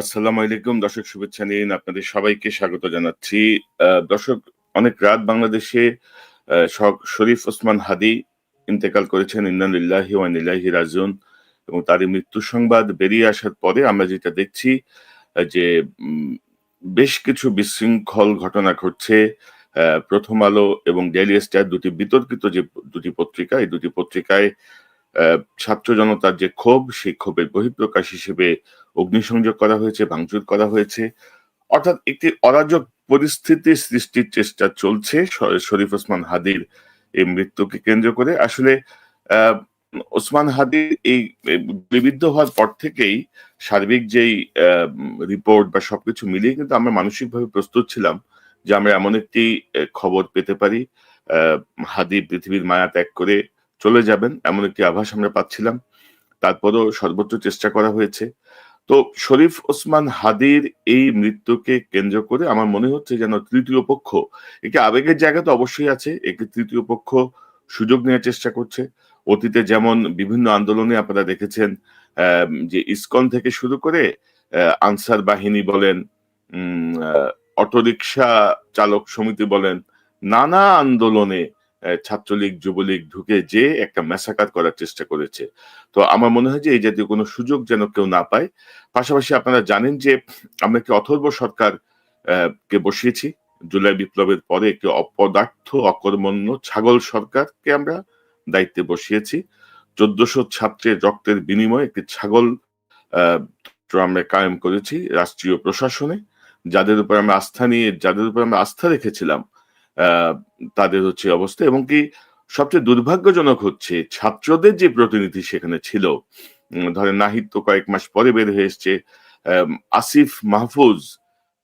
আসসালামু আলাইকুম দর্শক, শুভেচ্ছা নিন, আপনাদের সবাইকে স্বাগত জানাচ্ছি। দর্শক, অনেক রাত বাংলাদেশে শরীফ ওসমান হাদি ইন্তেকাল করেছেন। ইন্না লিল্লাহি ওয়া ইন্না ইলাইহি রাজিউন। এবং তার এই মৃত্যু সংবাদ বেরিয়ে আসার পরে আমরা যেটা দেখছি যে বেশ কিছু বিশৃঙ্খল ঘটনা ঘটছে। প্রথম আলো এবং ডেইলি স্টার দুটি বিতর্কিত যে দুটি পত্রিকা, এই দুটি পত্রিকায় ছাত্র জনতার যে ক্ষোভ, সেই ক্ষোভের বহিঃপ্রকাশ হিসেবে অগ্নিসংযোগ করা হয়েছে, ভাঙচুর করা হয়েছে। অর্থাৎ একটি অরাজক পরিস্থিতি সৃষ্টির চেষ্টা চলছে শরীফ ওসমান হাদির এই মৃত্যুকে কেন্দ্র করে। আসলে আহ, ওসমান হাদির এই গুলিবিদ্ধ হওয়ার পর থেকেই সার্বিক যেই রিপোর্ট বা সবকিছু মিলিয়ে কিন্তু আমরা মানসিকভাবে প্রস্তুত ছিলাম যে আমরা এমন একটি খবর পেতে পারি, আহ, হাদি পৃথিবীর মায়া ত্যাগ করে চলে যাবেন, এমন একটি আভাস আমরা পাচ্ছিলাম। তারপরও সর্বোচ্চ চেষ্টা করা হয়েছে। তো শরীফ ওসমান হাদির এই মৃত্যুকে কেন্দ্র করে আমার মনে হচ্ছে যেন তৃতীয় পক্ষ, একটি আবেগের জায়গা তো অবশ্যই আছে, একটি তৃতীয় পক্ষ সুযোগ নেওয়ার চেষ্টা করছে। অতীতে যেমন বিভিন্ন আন্দোলনে আপনারা দেখেছেন, যে ইসকন থেকে শুরু করে আনসার বাহিনী বলেন, অটোরিকশা চালক সমিতি বলেন, নানা আন্দোলনে ছাত্রলীগ যুবলীগ ঢুকে যে একটা ম্যাসাকার করার চেষ্টা করেছে। তো আমার মনে হয় যে এই জাতীয় কোনো সুযোগ যেন কেউ না পায়। পাশাপাশি আপনারা জানেন যে আমরা একটি অথর্ব সরকার কে বসিয়েছি। জুলাই বিপ্লবের পরে একটি অপদার্থ অকর্মণ্য ছাগল সরকারকে আমরা দায়িত্বে বসিয়েছি। ১৪০০ ছাত্রের রক্তের বিনিময়ে একটি ছাগল আমরা কায়েম করেছি রাষ্ট্রীয় প্রশাসনে। যাদের উপর আমরা আস্থা রেখেছিলাম, আহ, তাদের হচ্ছে অবস্থা। এবং কি সবচেয়ে দুর্ভাগ্যজনক হচ্ছে ছাত্রদের যে প্রতিনিধি সেখানে ছিল, ধরেন নাহিদ তো কয়েক মাস পরে বের হয়ে এসছে, আসিফ মাহফুজ,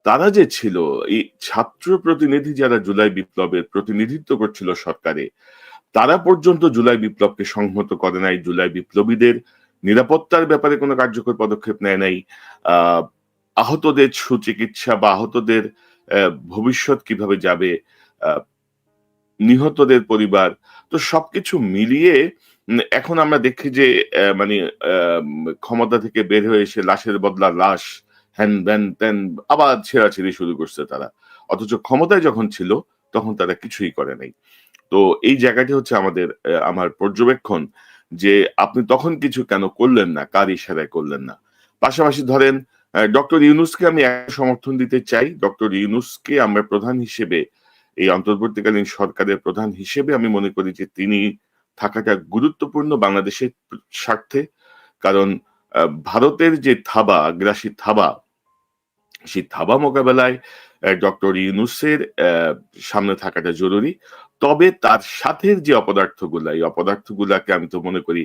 তারা যে ছিল এই ছাত্র প্রতিনিধি যারা জুলাই বিপ্লবের প্রতিনিধিত্ব করছিল সরকারে, তারা পর্যন্ত জুলাই বিপ্লবকে সংহত করে নাই, জুলাই বিপ্লবীদের নিরাপত্তার ব্যাপারে কোনো কার্যকর পদক্ষেপ নেয় নাই। আহ আহতদের সুচিকিৎসা বা আহতদের ভবিষ্যৎ কিভাবে যাবে, আহ নিহতদের পরিবার, তো সবকিছু মিলিয়ে এখন আমরা দেখি যে মানে ক্ষমতা থেকে বের হয়ে এসে লাশের বদলা লাশ, হ্যান ব্যান ত্যান, আবার ছেঁড়াছেড়ি শুরু করছে তারা। অথচ ক্ষমতায় যখন ছিল তখন তারা কিছুই করে নাই। তো এই জায়গাটি হচ্ছে আমার পর্যবেক্ষণ যে আপনি তখন কিছু কেন করলেন না, কার ইশারায় করলেন না। পাশাপাশি ধরেন ডক্টর ইউনূসকে আমি সমর্থন দিতে চাই। ডক্টর ইউনূসকে আমরা প্রধান হিসেবে, এই অন্তর্বর্তীকালীন সরকারের প্রধান হিসেবে আমি মনে করি যে তিনি থাকাটা গুরুত্বপূর্ণ বাংলাদেশের স্বার্থে। কারণ ভারতের যে থাবা, আগ্রাসী থাবা, সেই থাবা মোকাবেলায় ডক্টর ইউনূসের সামনে থাকাটা জরুরি। তবে তার সাথে যে অপদার্থগুলা, এই অপদার্থগুলাকে আমি তো মনে করি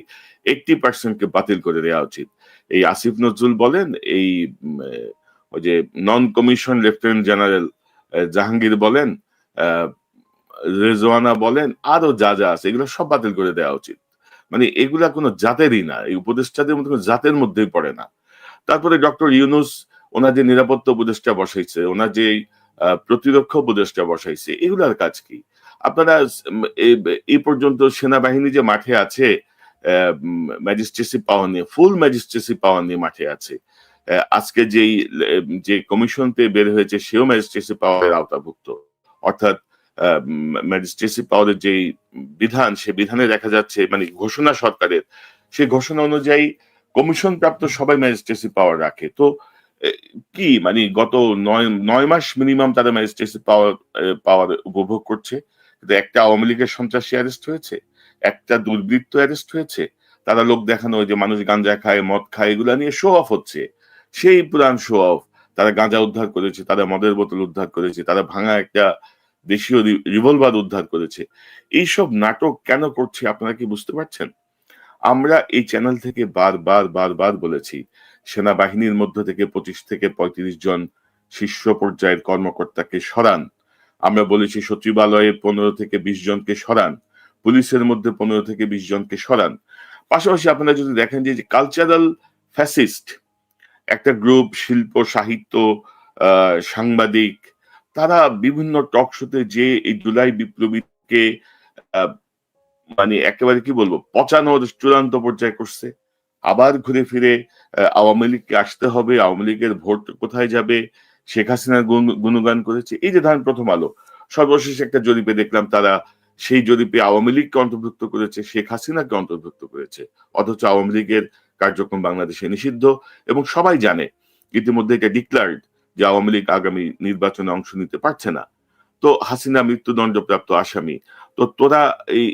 80% কে বাতিল করে দেওয়া উচিত। এই আসিফ নজরুল বলেন, এই ওই যে নন কমিশন লেফটেন্যান্ট জেনারেল জাহাঙ্গীর বলেন, আহ, রেজওয়ানা বলেন, আরো যা যা আছে এগুলো সব বাতিল করে দেওয়া উচিত। মানে এগুলা কোনো জাতেরই না, এই উপদেষ্টাদের মধ্যে কোনো জাতের মধ্যেই পড়ে না। তারপরে ডক্টর ইউনূস ওনার যে নিরাপত্তা উপদেষ্টা বসাইছে, ওনার যে প্রতিরক্ষা উপদেষ্টা বসাইছে, এগুলার কাজ কি? আপনারা এই পর্যন্ত সেনাবাহিনী যে মাঠে আছে, ম্যাজিস্ট্রেসি পাওয়ার নিয়ে, ফুল ম্যাজিস্ট্রেসি পাওয়ার নিয়ে মাঠে আছে। আজকে যে কমিশনতে বের হয়েছে সেও ম্যাজিস্ট্রেসি পাওয়ারের আওতাভুক্ত। অর্থাৎ ম্যাজিস্ট্রেসি পাওয়ারের যে বিধান, সে বিধানে দেখা যাচ্ছে মানে ঘোষণা সরকারের, সেই ঘোষণা অনুযায়ী কমিশন প্রাপ্ত সবাই ম্যাজিস্ট্রেসি পাওয়ার রাখে। তো এ, কি মানে গত ৯ মাস মিনিমাম তারা ম্যাজিস্ট্রেসি পাওয়ার উপভোগ করছে। কিন্তু একটা আওয়ামী লীগের সন্ত্রাসী অ্যারেস্ট হয়েছে, একটা দুর্বৃত্ত অ্যারেস্ট হয়েছে, তারা লোক দেখানো, ওই যে মানুষ গাঁজা খায় মদ খায় এগুলা নিয়ে শো অফ হচ্ছে। সেই পুরান শো অফ। তারা গাঁজা উদ্ধার করেছে, তারা মদের বোতল উদ্ধার করেছে, তারা ভাঙা একটা দেশীয় রিভলভার উদ্ধার করেছে। এইসব নাটক কেন করছে আপনারা কি বুঝতে পারছেন? আমরা এই চ্যানেল থেকে বারবার বারবার বলেছি, সেনাবাহিনীর মধ্য থেকে 25 থেকে 35 জন শীর্ষ পর্যায়ের কর্মকর্তাকে সরান। আমরা বলেছি সচিবালয়ে 15 থেকে 20 জনকে সরান, পুলিশের মধ্যে 15 থেকে 20 জনকে সরান। পাশাপাশি আপনারা যদি দেখেন যে কালচারাল ফ্যাসিস্ট একটা গ্রুপ, শিল্প সাহিত্য, সাংবাদিক, তারা বিভিন্ন টক শোতে যে এই জুলাই বিপ্লবীকে আহ, মানে একেবারে কি বলবো পচানোর চূড়ান্ত পর্যায়ে করছে। আবার ঘুরে ফিরে আওয়ামী লীগকে আসতে হবে, আওয়ামী লীগের ভোট কোথায় যাবে, শেখ হাসিনার গুণগান করেছে। এই যে ধরেন প্রথম আলো সর্বশেষ একটা জরিপে দেখলাম তারা সেই জরিপে আওয়ামী লীগকে অন্তর্ভুক্ত করেছে, শেখ হাসিনাকে অন্তর্ভুক্ত করেছে। অথচ আওয়ামী লীগের কার্যক্রম বাংলাদেশে নিষিদ্ধ এবং সবাই জানে ইতিমধ্যে এটা ডিক্লার্ড যে আওয়ামী লীগ আগামী নির্বাচনে অংশ নিতে পারছে না। তো হাসিনা মৃত্যুদণ্ডপ্রাপ্ত আসামি। তো তোরা এই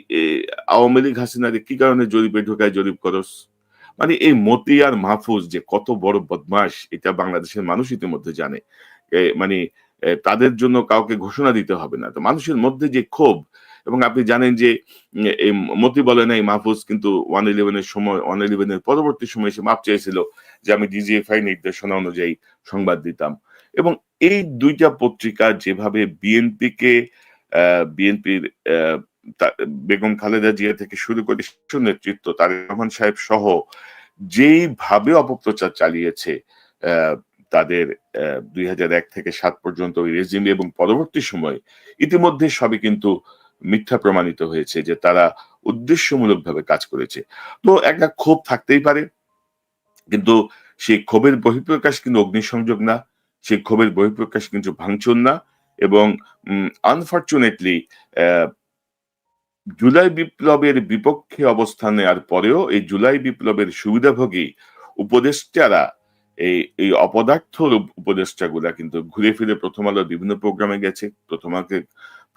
আওয়ামী লীগ হাসিনাকে কি কারণে জরিপে ঢোকায় জরিপ করস? মানে এই মতি আর মাহফুজ যে কত বড় বদমাস এটা বাংলাদেশের মানুষ ইতিমধ্যে জানে। মানে তাদের জন্য কাউকে ঘোষণা দিতে হবে না। তো মানুষের মধ্যে যে ক্ষোভ এবং আপনি জানেন যে এই মতি বলে নাই মাহফুজ কিন্তু 111 এর সময় 111 এর পরবর্তী সময়ে এসে মাপ চেয়েছিল যে আমি ডিজিএফআই নির্দেশনা অনুযায়ী সংবাদ দিতাম। এবং এই ২ টা পত্রিকা যেভাবে বিএনপির বেগম খালেদা জিয়া থেকে শুরু করে শীর্ষ নেতৃত্ব তারেক রহমান সাহেব সহ যেইভাবে অপপ্রচার চালিয়েছে তাদের ২০০১ থেকে ৭ পর্যন্ত ওই রেজিমে এবং পরবর্তী সময়ে ইতিমধ্যে সবই কিন্তু মিথ্যা প্রমাণিত হয়েছে যে তারা উদ্দেশ্যমূলকভাবে কাজ করেছে। তো একটা ক্ষোভ থাকতেই পারে, কিন্তু সেই ক্ষোভের বহিঃপ্রকাশ কিন্তু অগ্নিসংযোগ না, সেই ক্ষোভের বহিঃপ্রকাশ কিন্তু ভাঙচুর না এবং আনফরচুনেটলি জুলাই বিপ্লবের বিপক্ষে অবস্থান নেওয়ার পরেও এই জুলাই বিপ্লবের সুবিধাভোগী উপদেষ্টারা এই অপদার্থ উপদেষ্টাগুলা কিন্তু ঘুরে ফিরে প্রথম আলোর বিভিন্ন প্রোগ্রামে গেছে,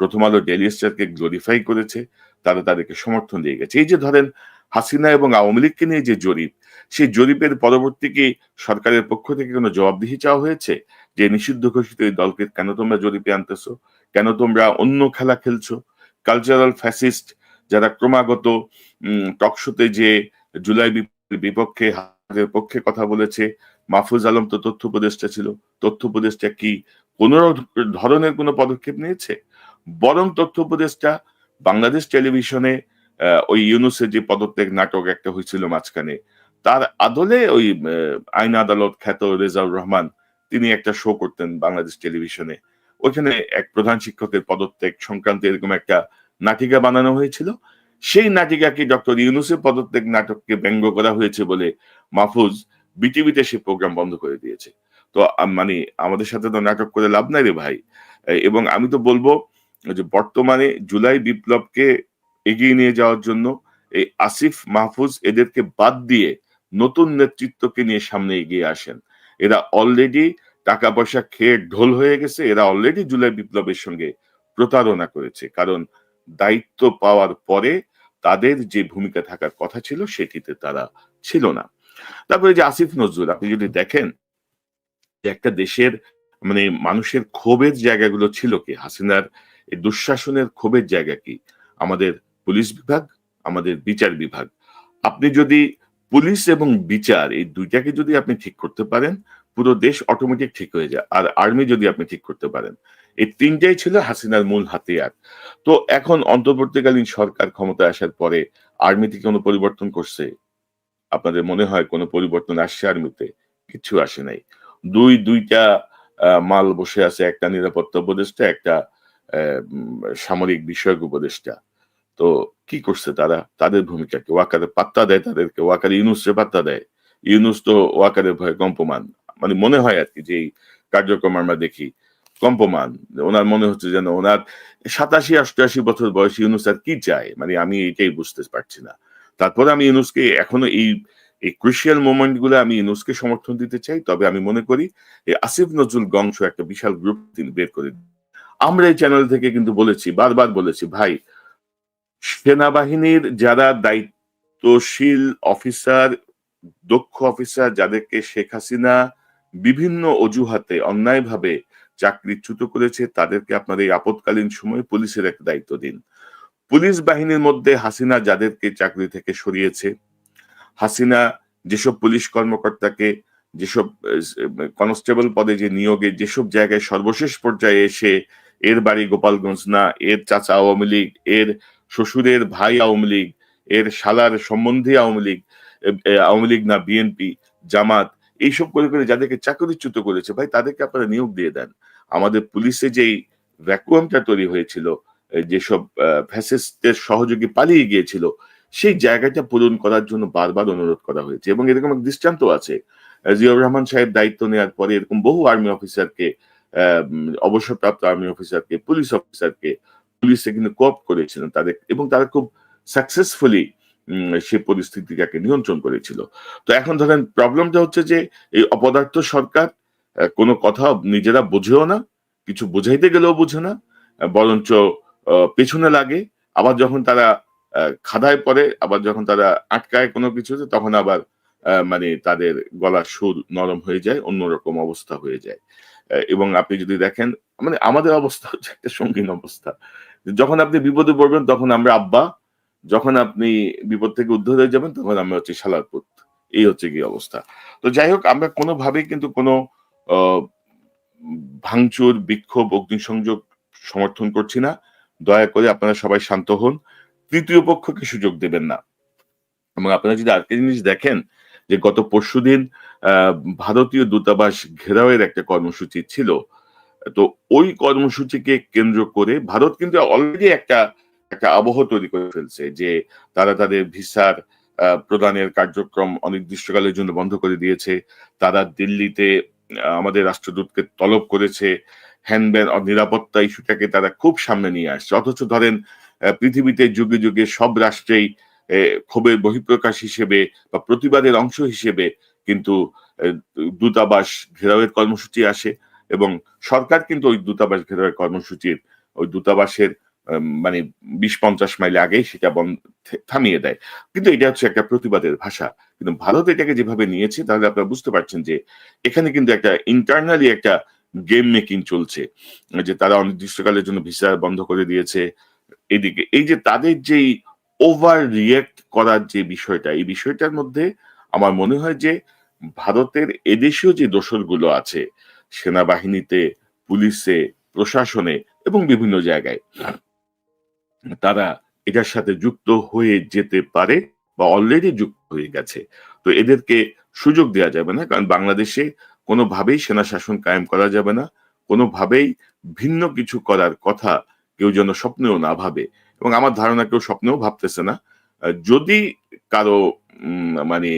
প্রথম আলো ডেইলি স্টারকে গ্লোরিফাই করেছে, তারা তাদেরকে সমর্থন দিয়ে গেছে। এই যে ধরেন হাসিনা এবং আওয়ামী লীগকে নিয়ে যে জরিপ, সেই জরিপের পরবর্তী কি সরকারের পক্ষ থেকে কোনো জবাবদিহি চাওয়া হয়েছে যে নিষিদ্ধ ঘোষিত এই দলকে কেন তোমরা জরিপে আনতেছো, কেন তোমরা অন্য খেলা খেলছো? কালচারাল ফ্যাসিস্ট যারা ক্রমাগত টকশোতে যে জুলাই বিপক্ষে হাজারের পক্ষে কথা বলেছে, মাহফুজ আলম তো তথ্য উপদেষ্টা ছিল, তথ্য উপদেষ্টা কি কোন ধরনের কোনো পদক্ষেপ নিয়েছে? বরং তথ্য উপদেষ্টা বাংলাদেশ টেলিভিশনে ওই ইউনুসের যে পদত্যাগ নাটক একটা হয়েছিল মাঝখানে, তার আদলে ওই আইন আদালত খ্যাত রেজাউর রহমান তিনি একটা শো করতেন বাংলাদেশ টেলিভিশনে। ওইখানে এক প্রধান শিক্ষকের পদত্যাগ সংক্রান্ত এরকম একটা নাটিকা বানানো হয়েছিল। সেই নাটিকাকে ডক্টর ইউনুসের পদত্যাগ নাটককে ব্যঙ্গ করা হয়েছে বলে মাহফুজ বিটিভিতে সে প্রোগ্রাম বন্ধ করে দিয়েছে। তো মানে আমাদের সাথে তো নাটক করে লাভ নাই রে ভাই। এবং আমি তো বলবো যে বর্তমানে জুলাই বিপ্লবকে এগিয়ে নিয়ে যাওয়ার জন্য এই আসিফ মাহফুজ এদেরকে বাদ দিয়ে নতুন নেতৃত্বকে নিয়ে সামনে এগিয়ে আসেন। এরা অলরেডি টাকা পয়সা খেয়ে ঢোল হয়ে গেছে, এরা অলরেডি জুলাই বিপ্লবের সঙ্গে প্রতারণা করেছে, কারণ দায়িত্ব পাওয়ার পরে তাদের যে ভূমিকা থাকার কথা ছিল সেটিতে তারা ছিল না। তারপরে যে আসিফ নজরুল আপনি যদি দেখেন যে একটা দেশের মানে মানুষের ক্ষোভের জায়গাগুলো ছিল কি, হাসিনার এই দুঃশাসনের ক্ষোভের জায়গা কি, আমাদের পুলিশ বিভাগ, আমাদের বিচার বিভাগ। আপনি যদি পুলিশ এবং বিচার এই দুইটাকে যদি আপনি ঠিক করতে পারেন পুরো দেশ অটোমেটিক ঠিক হয়ে যায়। আর আর্মি যদি আপনি ঠিক করতে পারেন, এই তিনটাই ছিল হাসিনার মূল হাতিয়ার। তো এখন অন্তর্বর্তীকালীন সরকার ক্ষমতায় আসার পরে আর্মিতে কোনো পরিবর্তন করছে? আপনাদের মনে হয় কোনো পরিবর্তন আসছে আর্মিতে? কিচ্ছু আসে নাই। দুইটা মাল বসে আছে, একটা নিরাপত্তা উপদেষ্টা, একটা সামরিক বিষয়ক উপদেষ্টা। তো কি করছে তারা? তাদের ভূমিকা কি? ওয়াকারে পাত্তা দেয় তাদেরকে? ওয়াকার ইউনুসরে পাত্তা দেয়? ইউনুস তো ওয়াকারের ভয়ে কম্পমান। মানে মনে হয় আরকি যে এই কার্যক্রম আমরা দেখি কম্পমান। ওনার মনে হচ্ছে যেন ওনার ৮৭-৮৮ বছর বয়স, ইউনুস আর কি চায়? মানে আমি এটাই বুঝতে পারছি না। তারপরে আমি ইউনুসকে এখনো এই ক্রুশিয়াল মোমেন্ট গুলো আমি ইউনুসকে সমর্থন দিতে চাই। তবে আমি মনে করি এই আসিফ নজরুল গংশ একটা বিশাল গ্রুপ তিনি বের করে দিন। আমরা এই চ্যানেল থেকে কিন্তু বলেছি, বারবার বলেছি, ভাই সেনাবাহিনীর যারা দায়িত্বশীল অফিসার, দক্ষ অফিসার যাদেরকে শেখ হাসিনা বিভিন্ন অজুহাতে অন্যায়ভাবে চাকরিচ্যুত করেছে তাদেরকে আপনার এই আপৎকালীন সময়ে পুলিশের একটা দায়িত্ব দিন। পুলিশ বাহিনীর মধ্যে হাসিনা যাদেরকে চাকরি থেকে সরিয়েছে, হাসিনা যেসব পুলিশ কর্মকর্তাকে যেসব কনস্টেবল পদে যে নিয়োগে যেসব জায়গায় সর্বশেষ পর্যায়ে এসে এর বাড়ি গোপালগঞ্জ না, এর চাচা আওয়ামী লীগ, এর শ্বশুরের ভাই আওয়ামী লীগ, এর শালার সম্বন্ধী আওয়ামী লীগ না বিএনপি, জামাত, এইসব করে করে যাদেরকে চাকরিচ্যুত করেছে ভাই তাদেরকে আপনারা নিয়োগ দিয়ে দেন। আমাদের পুলিশে যেই ভ্যাকুয়ামটা তৈরি হয়েছিল, যেসব ফ্যাসিস্টের সহযোগী পালিয়ে গিয়েছিল, সেই জায়গাটা পূরণ করার জন্য বারবার অনুরোধ করা হয়েছে এবং এরকম এক দৃষ্টান্ত আছে। জিয়াউর রহমান সাহেব দায়িত্ব নেওয়ার পরে এরকম বহু আর্মি অফিসারকে, অবসরপ্রাপ্ত আর্মি অফিসারকে, পুলিশ অফিসারকে পুলিশে কিন্তু কোঅপ করেছিলেন তাদের, এবং তারা খুব সাকসেসফুলি সে পরিস্থিতিটাকে নিয়ন্ত্রণ করেছিল। তো এখন ধরেন প্রবলেমটা হচ্ছে যে এই অপদার্থ সরকার কোনো কথা নিজেরা বোঝেও না, কিছু বোঝাইতে গেলেও বোঝে না, বরঞ্চ পেছনে লাগে। আবার যখন তারা খাদায় পড়ে, আবার যখন তারা আটকায় কোনো কিছুতে, তখন আবার মানে তাদের গলার সুর নরম হয়ে যায়, অন্যরকম অবস্থা হয়ে যায়। এবং আপনি যদি দেখেন, মানে আমাদের অবস্থা হচ্ছে একটা সঙ্গীন অবস্থা। যখন আপনি বিপদে পড়বেন তখন আমরা আব্বা, যখন আপনি বিপদ থেকে উদ্ধার হয়ে যাবেন তখন আমরা হচ্ছে শালার পুত। এই হচ্ছে গিয়ে অবস্থা। তো যাই হোক, আমরা কোনোভাবেই কিন্তু কোনো আ ভাঙচুর, বিক্ষোভ, অগ্নিসংযোগ সমর্থন করছি না। দয়া করে আপনারা সবাই শান্ত হন। তৃতীয় পক্ষকে সুযোগ দেবেন না। এবং আপনারা যদি আরেকটা জিনিস দেখেন যে গত পরশুদিন আ ভারতীয় দূতাবাস ঘেরাওয়ের একটা কর্মসূচি ছিল। তো ওই কর্মসূচিকে কেন্দ্র করে ভারত কিন্তু অলরেডি একটা আবহ তৈরি করে ফেলছে যে তারা তাদের ভিসার প্রদানের কার্যক্রম অনির্দিষ্টকালের জন্য বন্ধ করে দিয়েছে। তারা দিল্লিতে আমাদের রাষ্ট্রদূতকে তলব করেছে। হ্যান-ত্যান নিরাপত্তা ইস্যুটাকে তারা খুব সামনে নিয়ে আসছে। অথচ ধরেন পৃথিবীতে যুগে, যুগে সব রাষ্ট্রেই ক্ষোভের বহিঃপ্রকাশ হিসেবে বা প্রতিবাদের অংশ হিসেবে কিন্তু এ দূতাবাস ঘেরাওয়ের কর্মসূচি আসে এবং সরকার কিন্তু ওই দূতাবাস ঘেরাওয়ের কর্মসূচির ওই দূতাবাসের মানে ২০-৫০ মাইল আগেই সেটা থামিয়ে দেয়। কিন্তু এটা হচ্ছে একটা প্রতিবাদের ভাষা। কিন্তু ভারত এটাকে যেভাবে নিয়েছে তাহলে আপনারা বুঝতে পারছেন যে এখানে কিন্তু একটা ইন্টারনালি একটা গেম মেকিং চলছে। যে তারা অনির্দিষ্টকালের জন্য ভিসা বন্ধ করে দিয়েছে। এদিকে এই যে তাদের যেই ওভার রিঅ্যাক্ট করার যে বিষয়টা, এই বিষয়টার মধ্যে আমার মনে হয় যে ভারতের এদেশীয় যে দোসরগুলো আছে, সেনাবাহিনীতে, পুলিশে, প্রশাসনে এবং বিভিন্ন জায়গায়, তারা এটার সাথে যুক্ত হয়ে যেতে পারে বা অলরেডি যুক্ত হয়ে গেছে। তো এদেরকে সুযোগ দেয়া যাবে না। কারণ বাংলাদেশে কোনোভাবেই সেনা শাসন কায়েম করা যাবে না। কোনোভাবেই ভিন্ন কিছু করার কথা কেউ যেন স্বপ্নেও না ভাবে। এবং আমার ধারণা কেউ স্বপ্নেও ভাবতেছে না। যদি কারো মানে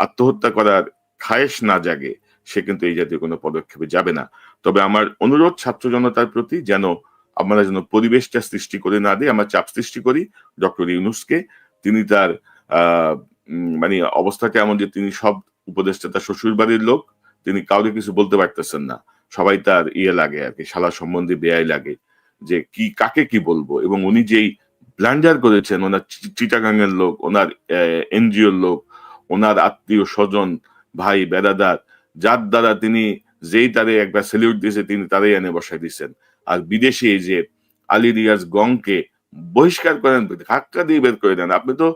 আত্মহত্যা করার খায়েশ না জাগে, সে কিন্তু এই জাতীয় কোনো পদক্ষেপে যাবে না। তবে আমার অনুরোধ ছাত্র জনতার প্রতি আমরা যেন পরিবেশটা সৃষ্টি করে না দেই, আমরা চাপ সৃষ্টি করি ডক্টর ইউনূসকে। তিনি তার আ মানে অবস্থাটা এমন যে তিনি সব উপদেষ্টা তার শ্বশুরবাড়ির লোক। তিনি কাউরে কিছু বলতে পারতেছেন না। সবাই তার লাগে আরকি, শালা সম্বন্ধে বেয়াই লাগে। যে কাকে কি বলবো? এবং উনি যেই ব্লান্ডার করেছেন, উনার চিটাগাং এর লোক, উনার এনজিওর লোক, উনার আত্মীয়-স্বজন, ভাই, বেরাদার, যার দ্বারা তিনি যেই তারে একবার সেলিউট দিয়েছে তিনি তারাই এনে বসায় দিছেন। আর বিদেশে এই যে আলী রিয়াজ গংকে বহিষ্কার করেন, ধাক্কা দিয়ে বের করে দেন। আপনি তো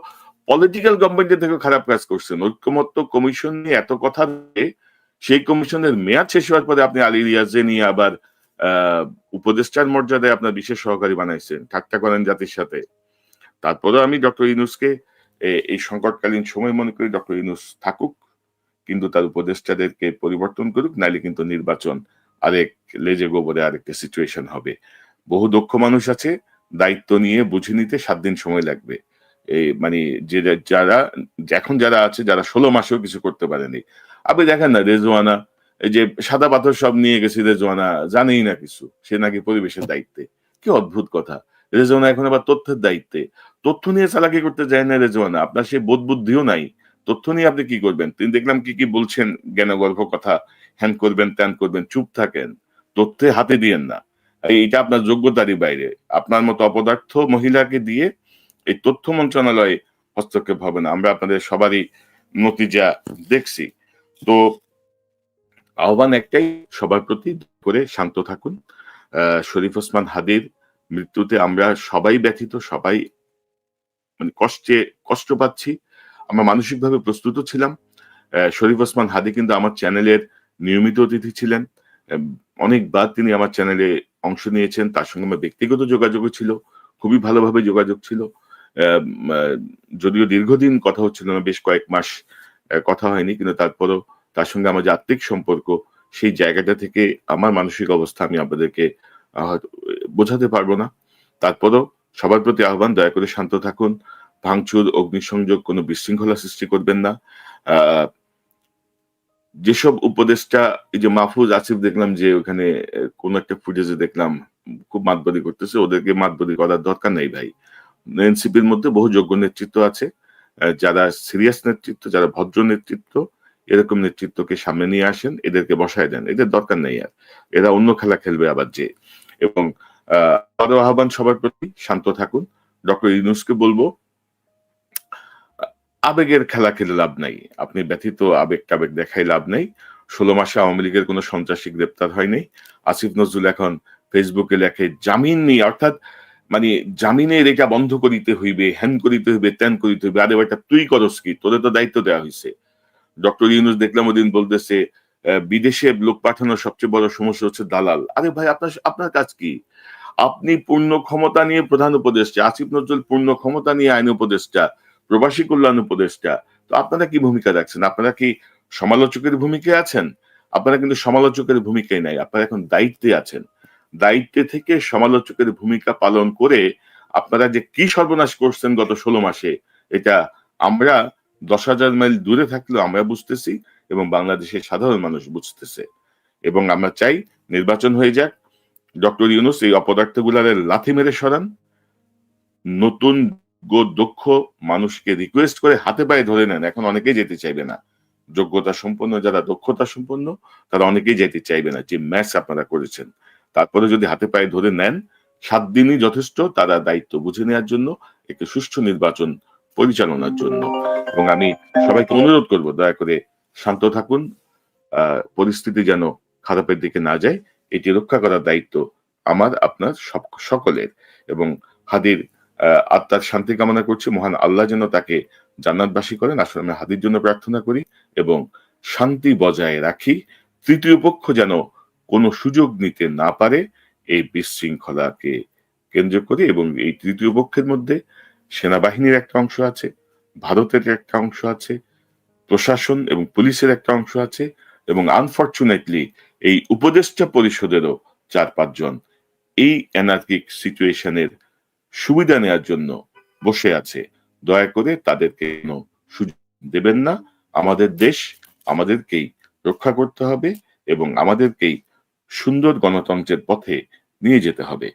পলিটিক্যাল গভর্নমেন্টের থেকেও খারাপ কাজ করছেন। ঐক্যমত্য কমিশন নিয়ে এত কথা বলে সেই কমিশনের মেয়াদ শেষ হওয়ার পরে আপনি আলী রিয়াজকে নিয়ে আবার আ উপদেষ্টার মর্যাদায় আপনার বিশেষ সহকারী বানাইছেন। ঠাট্টা করেন জাতির সাথে। তারপরেও আমি ডক্টর ইউনূসকে এই সংকটকালীন সময় মনে করি ডক্টর ইউনূস থাকুক। কিন্তু তার উপদেষ্টাদেরকে পরিবর্তন করুক, নাইলে কিন্তু নির্বাচন আরেক লেজে গোবরে আরেকটা সিচুয়েশন হবে। বহু দক্ষ মানুষ আছে, দায়িত্ব নিয়ে বুঝে নিতে ৭ দিন সময় লাগবে। মানে যে যারা এখন যারা আছে, যারা ১৬ মাসেও কিছু করতে পারেনি। আপনি দেখেন না রেজওয়ানা, এই যে সাদা পাথর সব নিয়ে গেছে রেজওয়ানা, জানেই না কিছু। সে নাকি পরিবেশের দায়িত্বে। কি অদ্ভুত কথা। রেজওয়ানা এখন আবার তথ্যের দায়িত্বে। তথ্য নিয়ে চালাকি করতে যায় না রেজওয়ানা। আপনার সেই বোধ বুদ্ধিও নাই। তথ্য নিয়ে আপনি কি করবেন? তিনি দেখলাম কি বলছেন জ্ঞানগর্ভ কথা। হ্যান করবেন, ত্যান করবেন। চুপ থাকেন। তথ্যে হাতে দিয়েন না। এইটা আপনার যোগ্যতারই বাইরে। আপনার মতো অপদার্থ মহিলাকে দিয়ে এই তথ্য মন্ত্রণালয়ে হস্তক্ষেপ হবে না। আমরা আপনাদের সবারই নতিজা দেখছি। তো আহ্বান একটাই, সবার প্রতি করে শান্ত থাকুন। শরীফ ওসমান হাদির মৃত্যুতে আমরা সবাই ব্যথিত, সবাই মানে কষ্ট পাচ্ছি। আমরা মানসিকভাবে প্রস্তুত ছিলাম। শরীফ ওসমান হাদি কিন্তু আমার চ্যানেলের নিয়মিত অতিথি ছিলেন। এম অনেকবার তিনি আমার চ্যানেলে অংশ নিয়েছেন। তার সঙ্গে আমার ব্যক্তিগত যোগাযোগও ছিল। খুবই ভালোভাবে যোগাযোগ ছিল। অ্যাম আ যদিও দীর্ঘদিন কথা হচ্ছিল না, বেশ কয়েক মাস কথা হয়নি। কিন্তু তারপরেও তার সঙ্গে আমার যে আত্মিক সম্পর্ক, সেই জায়গাটা থেকে আমার মানসিক অবস্থা আমি আপনাদেরকে হয়তো বোঝাতে পারব না। তারপরেও সবার প্রতি আহ্বান, দয়া করে শান্ত থাকুন। ভাঙচুর, অগ্নিসংযোগ, কোনো বিশৃঙ্খলা সৃষ্টি করবেন না। আহ যেসব উপদেষ্টা, এই যে মাহফুজ আসিফ দেখলাম যে ওখানে কোন একটা ফুটেজে দেখলাম খুব মাতবরি করতেছে, ওদেরকে মাতবরি করার দরকার নেই ভাই। এনসিপির মধ্যে বহু যোগ্য নেতৃত্ব আছে, যারা সিরিয়াস নেতৃত্ব, যারা ভদ্র নেতৃত্ব, এরকম নেতৃত্বকে সামনে নিয়ে আসেন, এদেরকে বসায় দেন, এদের দরকার নেই আর। এরা অন্য খেলা খেলবে আবার যে। এবং আরো আহ্বান সবার প্রতি, শান্ত থাকুন। ডক্টর ইউনূসকে বলবো, আবেগের খেলা খেলে লাভ নাই, আপনি ব্যথিত আবেগ টাবেগ দেখাই লাভ নেই। 16 মাসে আওয়ামী লীগের কোনো সন্ত্রাসী গ্রেপ্তার হয় নাই। আসিফ নজরুল এখন ফেসবুকে লেখে জামিন নেই, অর্থাৎ মানে জামিনের এটা বন্ধ করিতে হইবে, হ্যান করিতে হইবে, ত্যান করিতে হইবে। আরে বেটা তুই করস কি? তোদের তো দায়িত্ব দেওয়া হয়েছে। ডক্টর ইউনূস দেখলাম ওদিন বলতেছে বিদেশে লোক পাঠানোর সবচেয়ে বড় সমস্যা হচ্ছে দালাল। আরে ভাই আপনার আপনার কাজ কি? আপনি পূর্ণ ক্ষমতা নিয়ে প্রধান উপদেষ্টা, আসিফ নজরুল পূর্ণ ক্ষমতা নিয়ে আইন উপদেষ্টা, প্রবাসী কল্যাণ উপদেষ্টা। তো আপনারা কি ভূমিকা রাখছেন? আপনারা কি সমালোচকের ভূমিকায় আছেন? আপনারা কিন্তু সমালোচকের ভূমিকায় নাই, আপনারা এখন দায়িত্বে আছেন। দায়িত্বে থেকে সমালোচকের ভূমিকা পালন করে আপনারা যে কি সর্বনাশ করছেন গত 16 মাসে, এটা আমরা 10,000 মাইল দূরে থাকলেও আমরা বুঝতেছি, এবং বাংলাদেশের সাধারণ মানুষ বুঝতেছে। এবং আমরা চাই নির্বাচন হয়ে যাক, ডক্টর ইউনূস এই অপদার্থগুলারে লাথি মেরে সরান, নতুন দক্ষ মানুষকে রিকোয়েস্ট করে হাতে পায়ে ধরে নেন। এখন অনেকেই যেতে চাইবে না, যোগ্যতা সম্পন্ন যারা, দক্ষতা সম্পন্ন তারা অনেকেই যেতে চাইবে না, যে ম্যাচ আপনারা করেছেন। তারপরে যদি হাতে পায়ে ধরে নেন, 7 দিনই যথেষ্ট তারা দায়িত্ব বুঝে নেওয়ার জন্য, একটি সুষ্ঠু নির্বাচন পরিচালনার জন্য। এবং আমি সবাইকে অনুরোধ করব, দয়া করে শান্ত থাকুন, পরিস্থিতি যেন খারাপের দিকে না যায়, এটি রক্ষা করার দায়িত্ব আমার, আপনার, সকলের। এবং হাদির আত্মার শান্তি কামনা করছি, মহান আল্লাহ যেন তাকে জান্নাতবাসী করেন। আসলে আমি হাদির জন্য প্রার্থনা করি এবং শান্তি বজায় রাখি। তৃতীয় পক্ষ যেন কোনো সুযোগ নিতে না পারে এই বিশৃঙ্খলাকে কেন্দ্র করে। এবং এই তৃতীয় পক্ষের মধ্যে সেনাবাহিনীর একটা অংশ আছে, ভারতের একটা অংশ আছে, প্রশাসন এবং পুলিশের একটা অংশ আছে, এবং আনফরচুনেটলি এই উপদেষ্টা পরিষদেরও 4-5 জন এই অ্যানার্কিক সিচুয়েশনের সুবিধা নেওয়ার জন্য বসে আছে। দয়া করে তাদেরকে কোনো সুযোগ দেবেন না। আমাদের দেশ আমাদেরকেই রক্ষা করতে হবে এবং আমাদেরকেই সুন্দর গণতন্ত্রের পথে নিয়ে যেতে হবে।